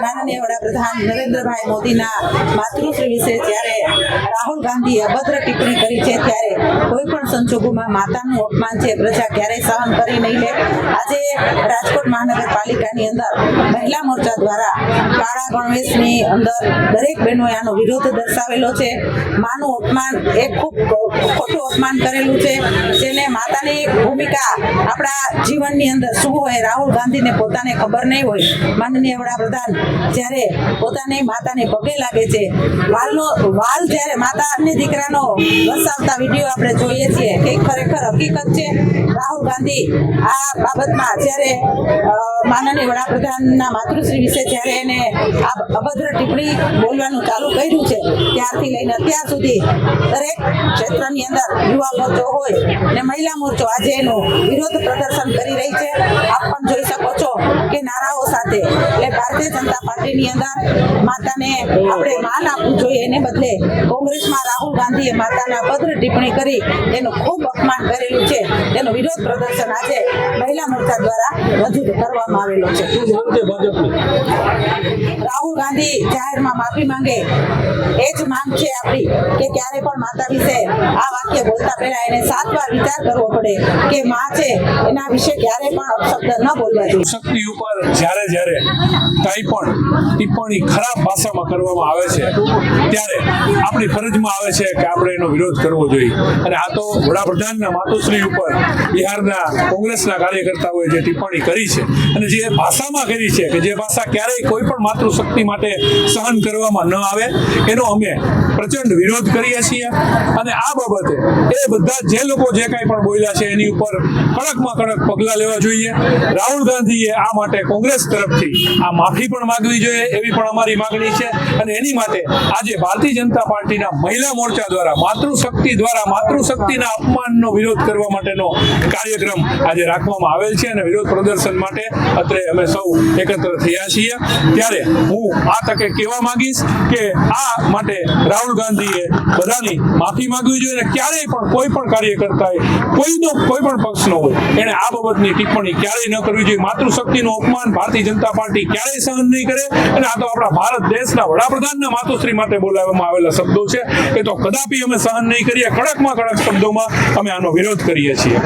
માનનીય વડાપ્રધાન નરેન્દ્રભાઈ મોદીના માતૃશ્રી વિશે જ્યારે રાહુલ ગાંધીએ અભદ્ર ટિપ્પણી કરી છે ત્યારે કોઈ પણ સંજોગોમાં માતાનું અપમાન છે પ્રજા ક્યારેય સહન કરી નહીં લે. આજે રાજકોટ મહાનગરપાલિકાની અંદર મહિલા મોરચા દ્વારા કાળા ગણવેશની અંદર દરેક બહેનોએ આનો વિરોધ દર્શાવેલો છે. માનું અપમાન એ ખૂબ ખોટું અપમાન કરેલું છે, જેને માતાની ભૂમિકા આપણા જીવનની અંદર શું હોય રાહુલ ગાંધીને પોતાને ખબર નહીં હોય. માનનીય વડાપ્રધાન જ્યારે પોતાની માતાને પગે લાગે છે, વાલ જ્યારે માતા અને દીકરાનો વસાવતા વિડીયો આપણે જોઈએ છીએ કે ખરેખર હકીકત છે. રાહુલ ગાંધી આ બાબતમાં જ્યારે માનનીય વડાપ્રધાનના માતૃશ્રી વિશે જ્યારે એને આ અભદ્ર ટિપ્પણી બોલવાનું ચાલુ કર્યું છે ત્યારથી લઈને અત્યાર સુધી દરેક ક્ષેત્રની અંદર યુવા મોરચો હોય ને મહિલા મોરચો આજે એનું વિરોધ પ્રદર્શન કરી રહી છે. આપ પણ જોઈ શકો છો કે નારાઓ સાથે એટલે ભારતીય જનતા પાર્ટીની અંદર માતાને આપણે માન આપવું જોઈએ, એને બદલે કોંગ્રેસમાં રાહુલ ગાંધીએ માતાના અભદ્ર ટિપ્પણી કરી એનું ખૂબ અપમાન કરેલું છે. તેનો વિરોધ પ્રદર્શન આજે મહિલા મોરચા દ્વારા રજૂ કરવામાં આવેલો છે. રાહુલ ગાંધી જાહેરમાં માફી માંગે એ જ માંગ છે આપણી કે ક્યારે પણ માતા વિશે આ વાક્ય બોલતા પહેલા એને 7 વાર વિચાર કરવો પડે કે માં છે એના વિશે ક્યારે પણ અપશબ્દ ન બોલવા જોઈએ. શક્તિ ઉપર જ્યારે કંઈ પણ ટિપ્પણી ખરાબ ભાષામાં કરવામાં આવે છે ત્યારે આપણી ફરજમાં આવે છે કે આપણે એનો વિરોધ કરવો જોઈએ. અને આ તો વડાપ્રધાનના માતુશ્રી ઉપર બિહારના કોંગ્રેસના કાર્યકર્તાઓએ જે ટિપ્પણી કરી છે અને જે ભાષામાં કરી છે કે જે ભાષા ક્યારેય કોઈ પણ માતૃશક્તિ માટે સહન કરવામાં ન આવે એનો અમે પ્રચંડ વિરોધ કરીએ છીએ. અને આ બાબતે એ બધા જે લોકો જે કાંઈ પણ બોલ્યા છે એની ઉપર કડકમાં કડક પગલાં લેવા જોઈએ. રાહુલ ગાંધીએ આ માટે કોંગ્રેસ તરફથી આ માફી પણ માંગવી જોઈએ એવી પણ અમારી માંગણી છે. અને એની માટે આજે ભારતીય જનતા પાર્ટીના મહિલા મોરચા દ્વારા માતૃશક્તિના અપમાનનો વિરોધ કરવા માટેનો કાર્યક્રમ આજે રાખવામાં આવેલ છે અને વિરોધ પ્રદર્શન માટે અત્રે અમે સૌ એકત્ર થયા છીએ. ત્યારે હું આ તકે કહેવા માંગીશ કે આ માટે રાહુલ ગાંધીએ બધાની માફી માંગવી જોઈએ અને ક્યારેય પણ કોઈ પણ કાર્યકર્તાએ કોઈ પણ પક્ષનો હોય એને આ બાબતની ટિપ્પણી ક્યારેય ન કરવી જોઈએ. માતૃશક્તિનું અપમાન ભારતીય જનતા પાર્ટી ક્યારેય સહન નહીં કરે. અને આ તો આપણા ભારત દેશના વડાપ્રધાનના માતુશ્રી માટે બોલાવવામાં આવેલા શબ્દો છે, એ તો કદાપી અમે સહન નહીં કરીએ. કડકમાં કડક શબ્દોમાં અમે આનો વિરોધ કરીએ છીએ.